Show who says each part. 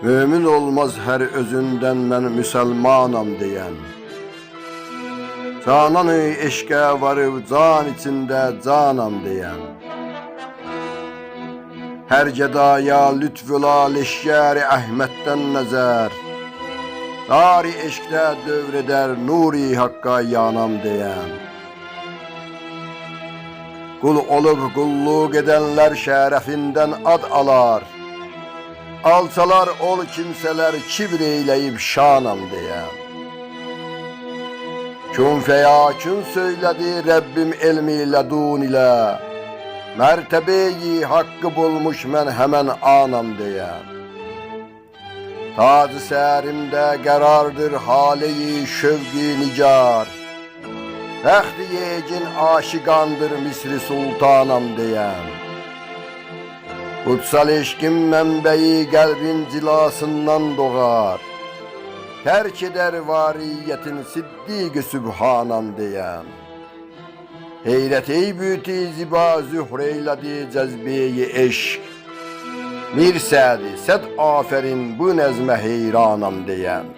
Speaker 1: Mümin olmaz her özündən mən müsəlmanam deyən. Cananı eşqə varıb can içində canam deyən. Hər gedaya lütfüla leşkəri Əhməddən nəzər. Dari eşqdə dövr edər nuri haqqa yanam deyən. Qul olub qulluq edənlər şərəfindən ad alar. Alçalar ol kimsələr kibr eyləyib şanam deyən. Kün feyakün söylədi Rəbbim elmi ledun ilə. Mərtəbeyi haqqı bulmuş mən həmən anam deyən. Tac-ı sərimdə qərardır haleyi şövqi nigar. Bəxti yegin aşiqandır Misri sultanam deyən. Kutsal eşqin mənbəyi qəlbin cilasından doğar. Tərk edər variyyətin siddiq-i sübhanam deyən. Heyrət ey büti ziba zühr eylədi cəzbeyi eşq. Mirsədi səd afərin bu nəzmə heyranam deyən.